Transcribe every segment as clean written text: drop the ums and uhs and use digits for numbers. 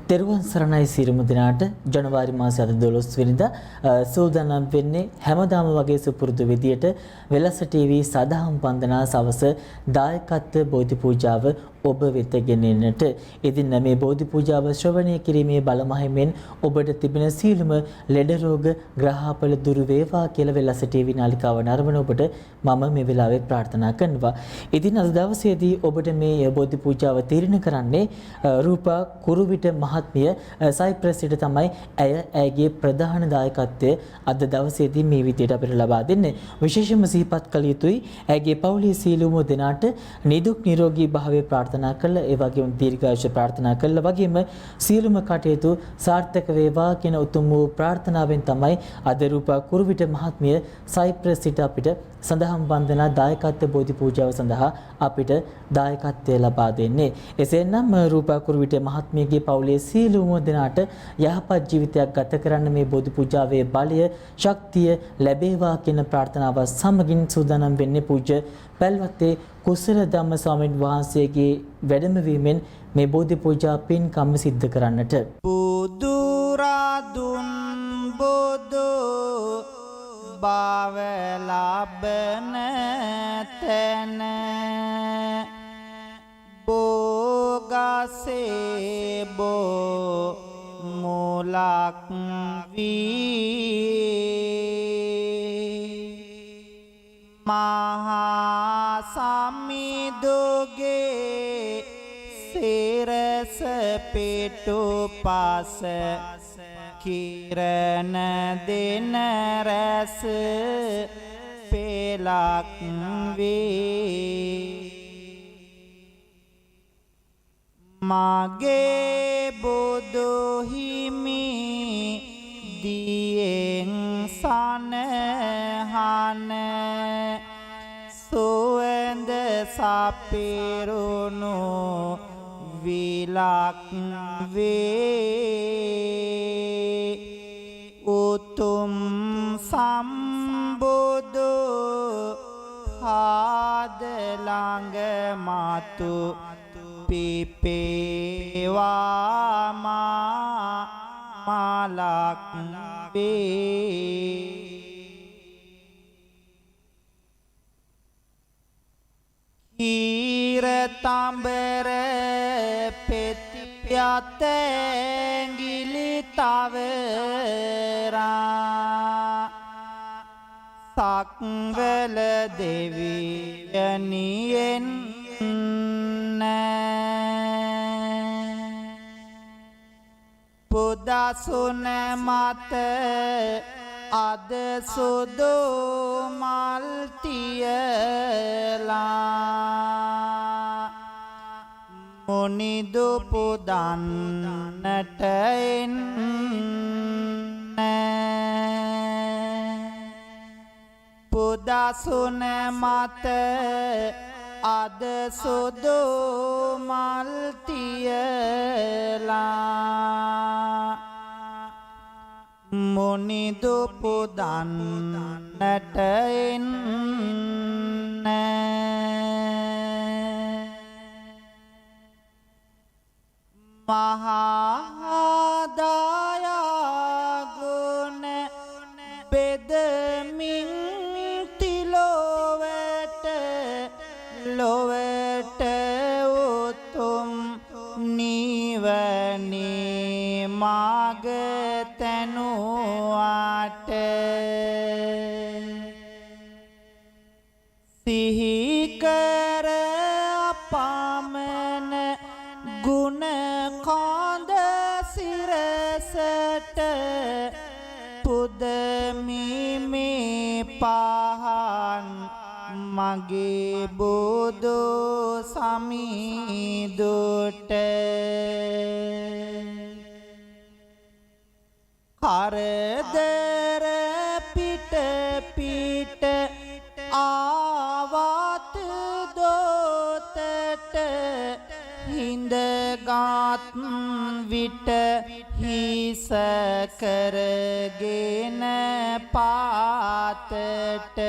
තෙරුවන් සරණයි සියලුම දෙනාට. ජනවාරි මාසයේ 12 වෙනිදා සූදානම් වෙන්නේ හැමදාම වගේ සුපුරුදු විදියට වෙලස ටීවී සදහම් වන්දනා සවස දායකත්ව බෝධි පූජාව ඔබ වෙත ගෙනෙන්නට. ඉතින් මේ බෝධි පූජාව ශ්‍රවණය කිරීමේ බලමහිමෙන් ඔබට තිබෙන සියලුම ලෙඩ රෝග ග්‍රහපල දුරු වේවා කියලා වෙලස ටීවී නාලිකාව නරඹන ඔබට මම මේ වෙලාවේ ප්‍රාර්ථනා කරනවා. ඉතින් අද දවසේදී ඔබට මේ බෝධි පූජාව තීරණය කරන්නේ රූපා කුරුවිට මහත්මිය සයිප්‍රස්සිට තමයි ඇයගේ ප්‍රධාන දායකත්වය අද දවසේදී මේ විදියට අපිට ලබා දෙන්නේ. විශේෂම සිහිපත් කළ යුතුයි ඇයගේ පවුලේ සියලුම දෙනාට නිදුක් නිරෝගී භාවය ප්‍රාර්ථනා කළ ඒ වගේම දීර්ඝායුෂ ප්‍රාර්ථනා කළ වගේම සියලුම කටයුතු සාර්ථක වේවා කියන උතුම් වූ ප්‍රාර්ථනාවෙන් තමයි අද රූපා කුරුවිට මහත්මිය සයිප්‍රස්සිට අපිට සඳහම් වන්දනා දායකත්ව බෝධි පූජාව සඳහා අපිට දායකත්වය ලබා දෙන්නේ. එසේනම් රූපා කුරුවිට මහත්මියගේ පවුලේ සියලුම දෙනාට යහපත් ජීවිතයක් ගත කරන්න මේ බෝධි පූජාවේ බලය ශක්තිය ලැබේවා කියන ප්‍රාර්ථනාව සමගින් සූදානම් වෙන්නේ පූජ්‍ය පැල්වත්තේ කුසල ධම්ම ස්වාමීන් වහන්සේගේ වැඩමවීමෙන් මේ බෝධි පූජා පින්කම් සිද්ධ කරන්නට. බුදු රදුන් බුදු භාව ලබන තැන බෝගසේ බෝ මුලක් වී මහා සමිඳුගේ සිරස පිටුපස කිරණ දෙන රැස පෙලක් වේ මගේ බුදු හිමි දියෙන් සනහන සුවඳ සපිරුණු විලක් වේ උතුම් සම්බුදු පාද ළඟ මතු පිපේවා මලක් වේ කීර තඹර පෙති යතැඟිලි තවරා සක්වල දෙවියනියෙන් පුදසුන මත අද සුදු මල් තියලා මුනිදු පුදන්නට එන්න පුදසුන මත අද සුදු මල් තියලා මුනිදු පුදන්නට එන්න මහාදායගුණ බෙදමින් තිලොවට ලොවට උතුම් නිවනේ මග තැනුවාට සිහිකර අපමණ ගුණ කොඳ සිරසට පුදමිමේ පහන් මගේ බුදු සමිඳුට කරදර පිට පිට ආවත් දෝතට හිඳගත් විට හිස කරගෙන පාතට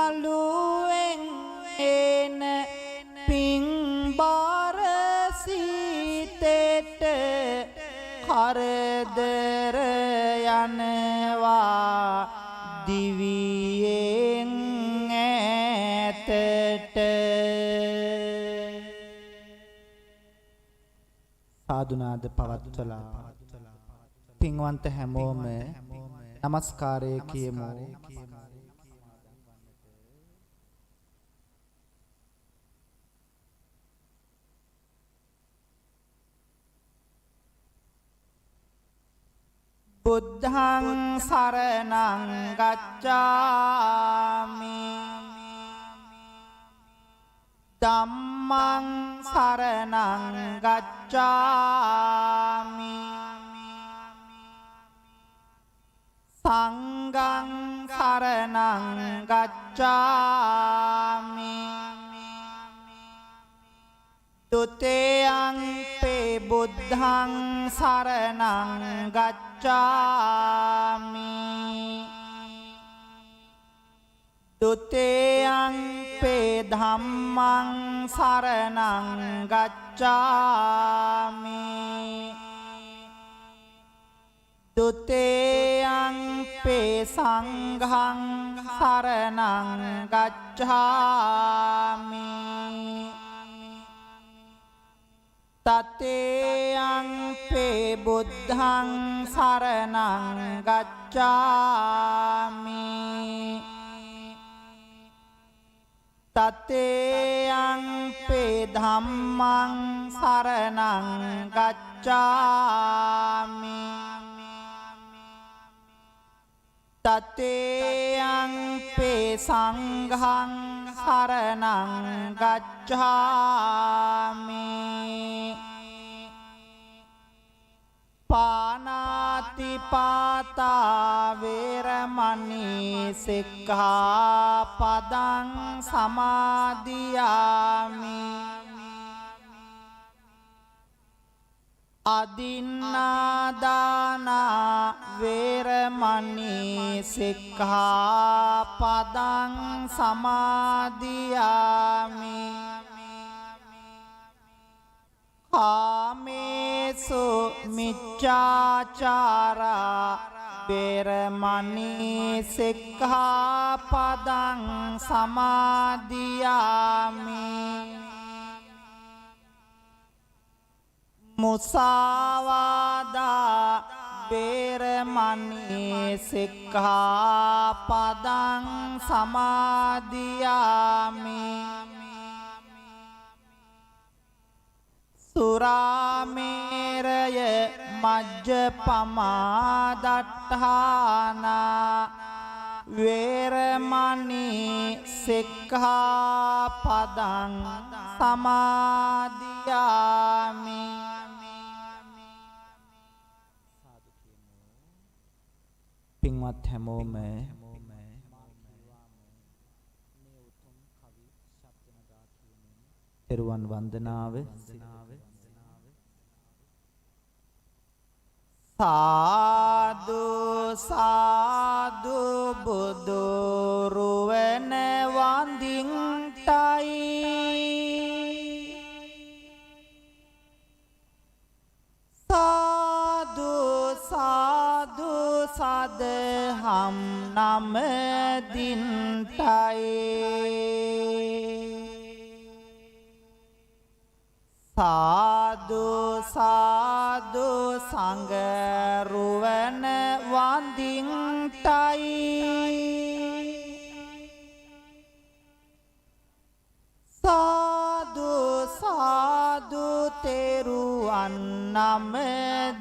බෝමාලුවෙන් එන පිංබාර සාදුනාද පවත්වලා පින්වන්ත හැමෝම නමස්කාරය කියමු. බුද්ධං සරණං ගච්ඡාමි ධම්මං සරණං ගච්ඡාමි සංඝං සරණං ගච්ඡාමි ဒုတိယံ පේ බුද්ධං සරණං ගච්ඡාමි ဒုတိယံ පේ ධම්මං සරණං ගච්ඡාමි ဒုတိယံ පේ සංඝං සරණං ගච්ඡාමි තතේයං පේ බුද්ධං සරණං ගච්ඡාමි තතේයං පේ ධම්මං සරණං ගච්ඡාමි තතේයං පේ සංඝං සරණං ගච්ඡාමි පානාති පාතා වේරමණී සික්ඛාපදං සමාදියාමි අදින්නාදාන වේරමණී සික්ඛාපදං සමාදියාමි කාමේසු මිච්ඡාචාරා වේරමණී සික්ඛාපදං සමාදියාමි මුසාවාදා වේරමණී සික්ඛාපදං සමාදියාමි සුරාමේරය මජ්ජපමා දට්ඨානා වේරමණී සික්ඛාපදං සමාදියාමි පින්වත් හැමෝම තෙරුවන් වන්දනාව සාදු සාදු බුදු රුවන වඳින්ටයි සාදු සාදු සදහම් නමදින්ටයි සාදු සාදු සංගරුවන වඳින්ටයි සාදු සාදු තෙරුවන් නමදින්ටයි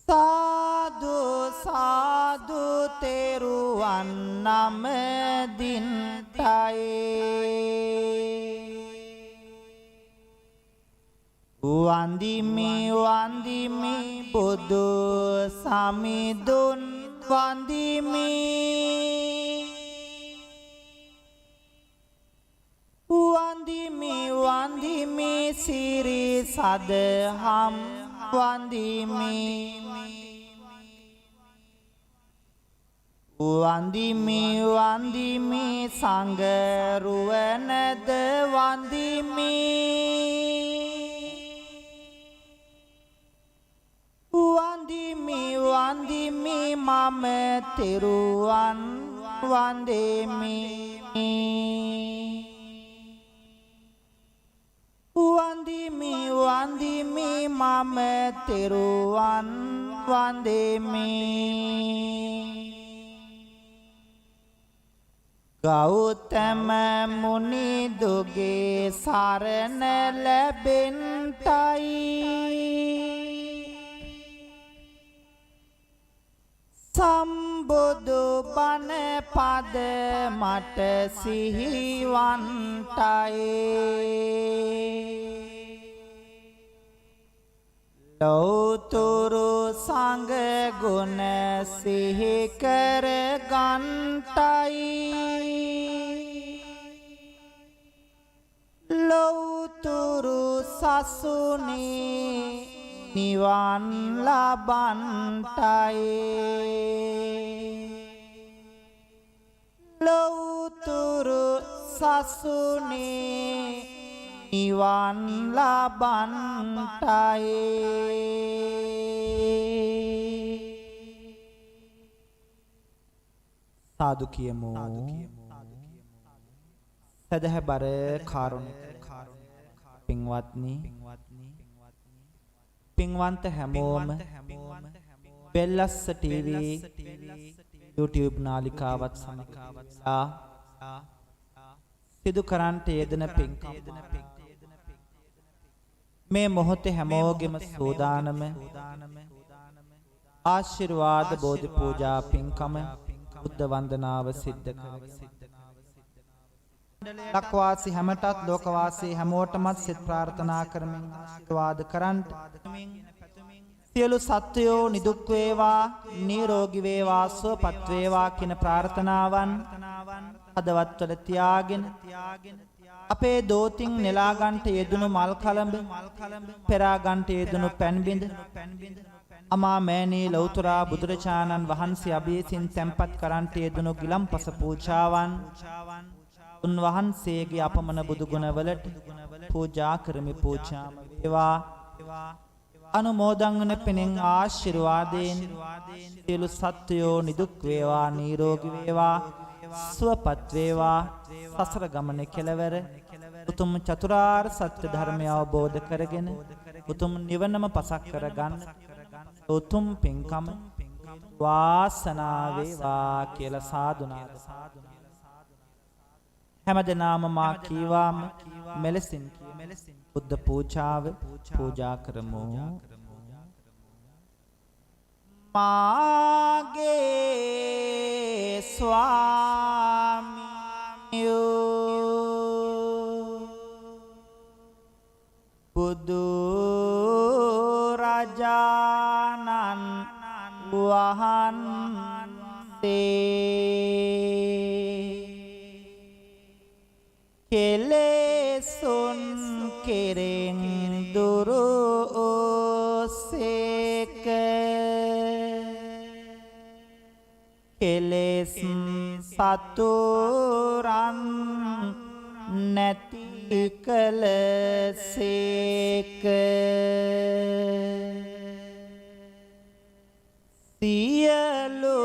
සාදු සාදු තෙරුවන් නමදින්ටයි වන්දිමි වන්දිමි බුදු සමිඳුන් වන්දිමි වන්දිමි වන්දිමි සිරි සදහම් වන්දිමි වන්දිමි වන්දිමි සංගරුවනද වන්දිමි වන්දිමි වන්දිමි මම තෙරුවන් වන්දෙමි වඳිමි මම තෙරුවන් වඳෙමි ගෞතම මුනිදුගේ සරණ ලැබෙන්ටයි සම්බුදු බණ පද මට සිහිවන්ටයි ලෞතුරු සංඝ ගුණ සිහි කර ගන්ටයි ලෞතුරු සසුනේ නිවන් ලබන්ටයි ලෞතුරු සසුනේ නිවන් ලබන්ටයි සාදු කියමු සදහබර කාරුණික පින්වත්නි පින්වන්ත හැමෝම වෙල්ලස්ස ටීවී YouTube නාලිකාවත් සමගා සිදු කරන්ට යෙදෙන පින්කම් මේ මොහොතේ හැමෝගෙම සූදානම ආශිර්වාද බෝධි පූජා පින්කම බුද්ධ වන්දනාව සිද්ධ කරගෙන ලක්වාසී හැමටත් ලෝකවාසී හැමෝටමත් සිත ප්‍රාර්ථනා කරමින් ආශිර්වාද කරන්ට සියලු සත්වයෝ නිදුක් වේවා නිරෝගී වේවා සුවපත් වේවා කියන ප්‍රාර්ථනාවන් හදවත්වල තියාගෙන අපේ දෝතින් නෙලා ගන්නට යෙදුණු මල් කලඹ පෙරා ගන්නට යෙදුණු පැන් බිඳ අමා මෑණී ලෞතුරා බුදුරජාණන් වහන්සේ අභියසින් තැන්පත් කරන්ට යෙදුණු ගිලම්පස පූජාවන් උන්වහන්සේගේ අපමණ බුදු ගුණවලට පූජා කරමි පූජාම වේවා අනුමෝදන් වන පෙනෙන් ආශිර්වාදයෙන් සියලු සත්වයෝ නිදුක් වේවා නිරෝගී වේවා සුවපත් වේවා සසර ගමන කෙලවර උතුම් චතුරාර්ය සත්‍ය ධර්මය අවබෝධ කරගෙන උතුම් නිවනම පසක් කරගන්න උතුම් පින්කම වාසනාව වේවා කියලා සාදුනාද හැමදෙනාම මා කීවාම මෙලෙසින් බුද්ධ පූජාව පූජා කරමු මාගේ ස්වාමියෝ බුදු රජාණන් වහන්සේ කෙලෙසුන් කෙරෙන් දුරු සේක කෙලෙස් සතුරන් නැති කල සේක සියලු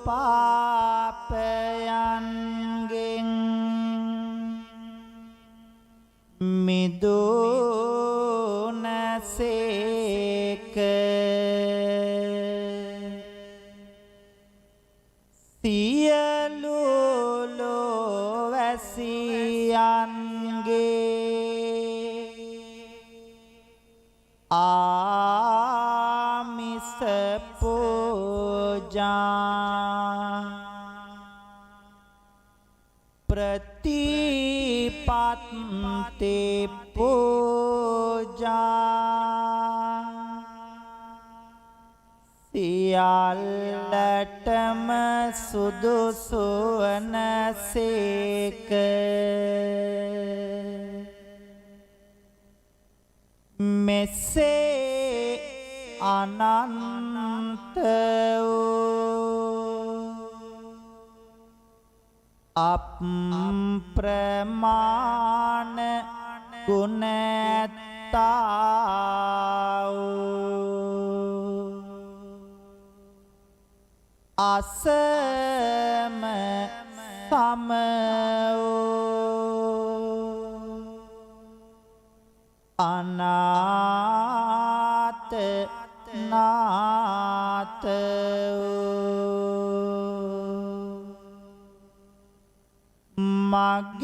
පාපයන්ගෙන් මිදුනසේක සියලු ලෝවැසියන්ගේ ආමිස පූජා ප්‍රතිපත්ති පූජා සියල්ලටම සුදුසු වනසේක මෙසේ අනන්ත වූ අප්‍රමාණ ගුණතා වූ අසම සම වූ අනන්ත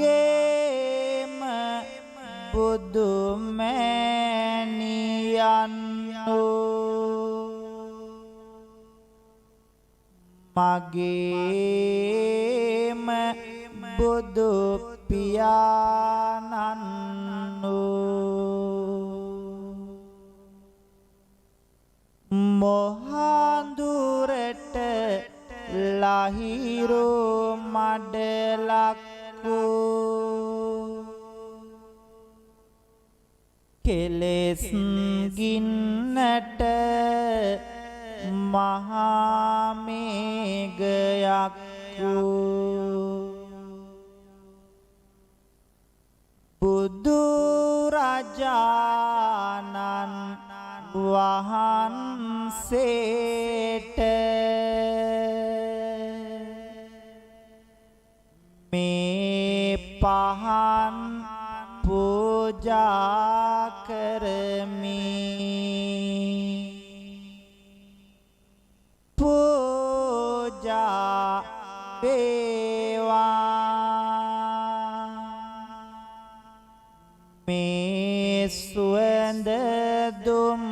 මගේම බුදු මෑණියන් මගේම බුදු පියාණන් මොහඳුරට ලහිරු මඩලක් කෙලෙස් ගින්නට මහා මේඝයක් බුදු රජාණන් වහන්සේට මේ පහන් පූජා කරමි පූජා වේවා මේ සුවඳ දුම්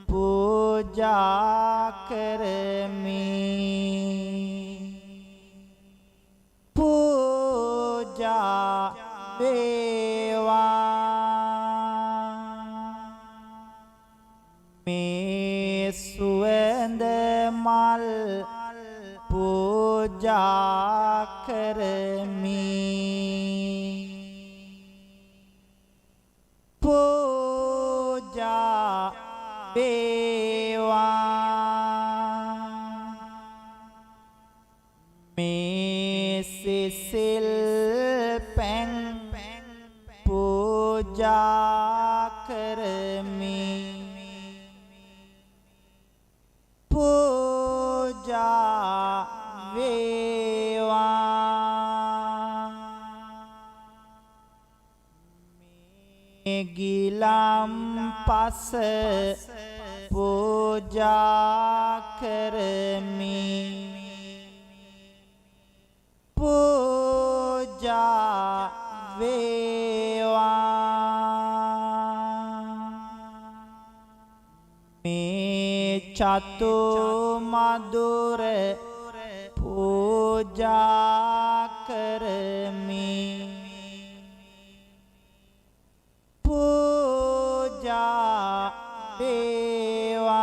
පූජා කරමි පූජා වේවා මේ සුවඳ මල් පූජා කරමි පූජා වේවා මේ සිසිල් පැන් පූජා කරමි පූජා වේවා මේ ගිලම් පස පූජා කරමි පූජා වේවා මේ චතු මధుර පූජා කරමි පූජා වේවා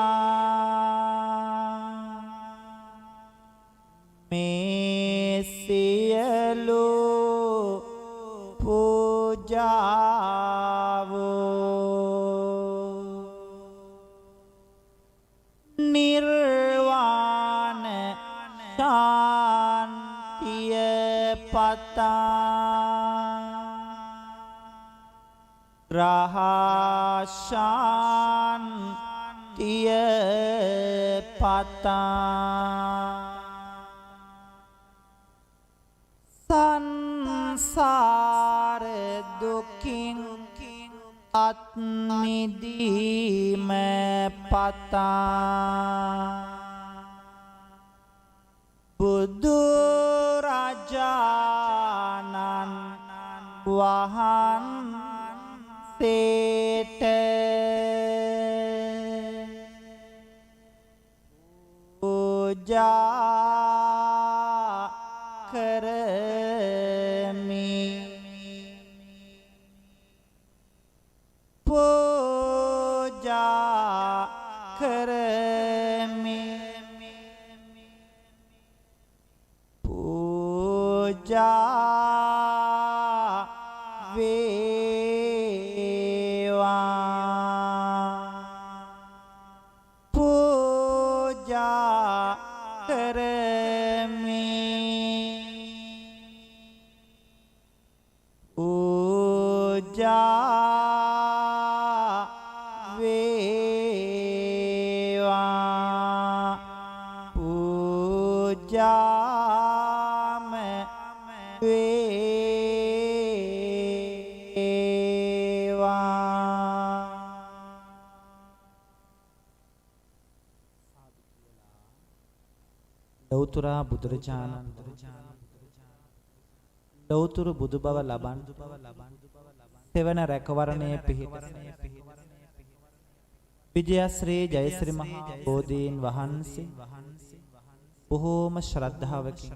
මේ සියලු පූජාවෝ නිර්වාණ ශාන්තිය පතා රහශාන්තිය පතා සංසාර දුකින් අත් මිදීම පතා බුදු රජාණන් වහන්සේට පූජා කරමි පූජා කරමි පූජා වේවා පූජා කරමි පූජා වේවා පූජාම වේවා ලෞතර බුදුරජාණන් ලෞතර බුදු බව ලබන් තෙවන රැකවරණයේ පිහිට විජයශ්‍රී ජයශ්‍රී මහා බෝධීන් වහන්සේ බොහෝම ශ්‍රද්ධාවකින්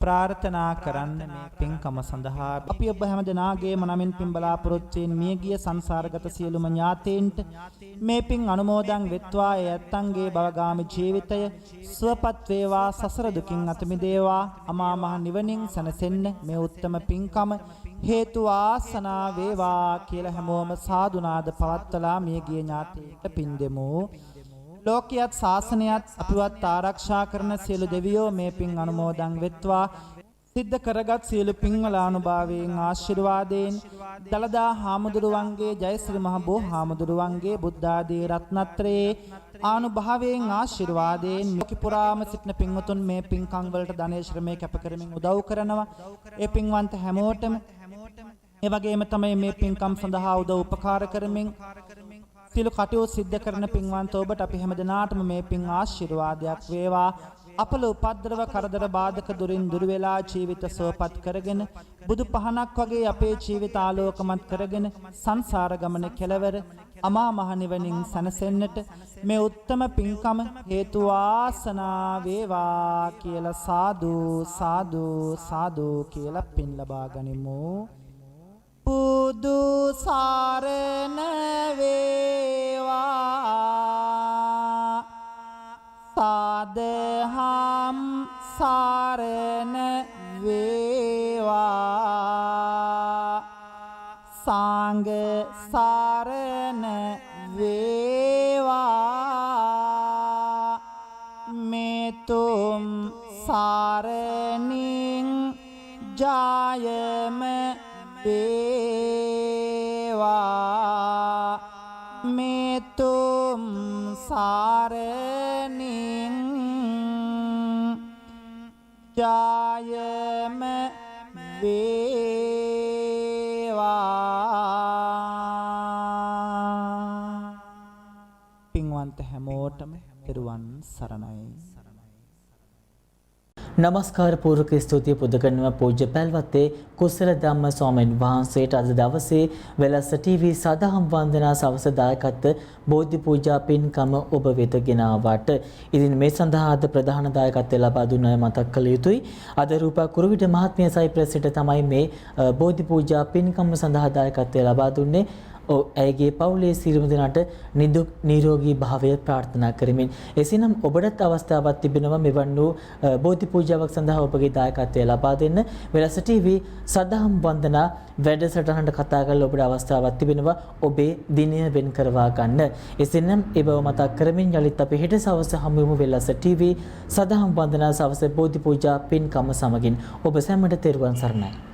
ප්‍රාර්ථනා කරන්න මේ පින්කම සඳහා අපි ඔබ හැම දෙනාගේම නමින් පින් බලාපොරොත්තු වෙන මියගිය සංසාරගත සියලුම ඥාතීන්ට මේ පින් අනුමෝදන් වෙත්වා ඒ ඇත්තන්ගේ භවගාමී ජීවිතය සුවපත් වේවා සසර දුකින් අත මිදේවා අමා මහ නිවනින් සැනසෙන්න මේ උත්තම පින්කම හේතු ආසනා වේවා කියලා හැමෝම සාදුනාද පවත්වලා මියගිය ඥාතීන්ට පින් දෙමු. ලෝකියත් ශාසනයත් අපිවත් ආරක්ෂා කරන සියලු දෙවියෝ මේ පින් අනුමෝදන් වෙත්වා. සිද්ධ කරගත් සියලු පින්වල අනුභවයෙන් ආශිර්වාදයෙන් දලදා හාමුදුරුවන්ගේ ජයශ්‍රී මහ බෝ හාමුදුරුවන්ගේ බුද්ධ ආදී රත්නත්‍රයේ ආනුභවයෙන් ආශිර්වාදයෙන් ලෝක පුරාම සිටින පින්වතුන් මේ පින්කම් වලට ධනෙ ශ්‍රමයේ කැප කරමින් උදව් කරනවා. ඒ පින්වන්ත හැමෝටම ඒ වගේම තමයි මේ පින්කම් සඳහා උදව් උපකාර කරමින් සියලු කටයුතු සිද්ධ කරන පින්වන්ත ඔබට අපි හැමදෙනාටම මේ පින් ආශිර්වාදයක් වේවා. අපල උපද්‍රව කරදර බාධක දුරින් දුර වෙලා ජීවිත සුවපත් කරගෙන බුදු පහනක් වගේ අපේ ජීවිත ආලෝකමත් කරගෙන සංසාර ගමන කෙලවර අමා මහ නිවනින් සැනසෙන්නට මේ උත්තම පින්කම හේතු වාසනා වේවා කියලා සාදු සාදු සාදු කියලා පින් ලබා ගනිමු. බුදු සරණ වේවා සාදහම් සරණ වේවා සංඝ සරණ වේවා මෙතුම් සරණින් ජයම වේවා මෙතුම් සරණින් ජයම වේවා. පින්වන්ත හැමෝටම පෙරුවන් සරණයි. නමස්කාර පූර්වක ස්තුතිය පුද කරනවා පූජ්‍ය පැල්වත්තේ කුසල ධම්ම ස්වාමීන් වහන්සේට අද දවසේ වෙලස ටීවී සදහම් වන්දනා සවස දායකත්ව බෝධි පූජා පින්කම ඔබ වෙත ගෙන ආවට. ඉතින් මේ සඳහා අද ප්‍රධාන දායකත්වය ලබා දුන්න අය මතක් කළ යුතුයි. අද රූපා කුරුවිට මහත්මිය සයිප්‍රස්ට තමයි මේ බෝධි පූජා පින්කම සඳහා දායකත්වය ලබා දුන්නේ. ඇයගේ පවුලේ සියලුම දෙනාට නිදුක් නිරෝගී භාවය ප්‍රාර්ථනා කරමින් එසේනම් ඔබටත් අවස්ථාවක් තිබෙනවා මෙවන් වූ බෝධි පූජාවක් සඳහා ඔබගේ දායකත්වය ලබා දෙන්න. වෙලස ටීවී සදහම් වන්දනා වැඩසටහනට කතා කරලා ඔබට අවස්ථාවක් තිබෙනවා ඔබේ දිනය වෙන් කරවා ගන්න. එසේනම් ඒ බව මතක් කරමින් යලිත් අපි හෙට සවස හමු වෙමු වෙලස ටීවී සදහම් වන්දනා සවස බෝධි පූජා පින්කම සමගින්. ඔබ සැමට තෙරුවන් සරණයි.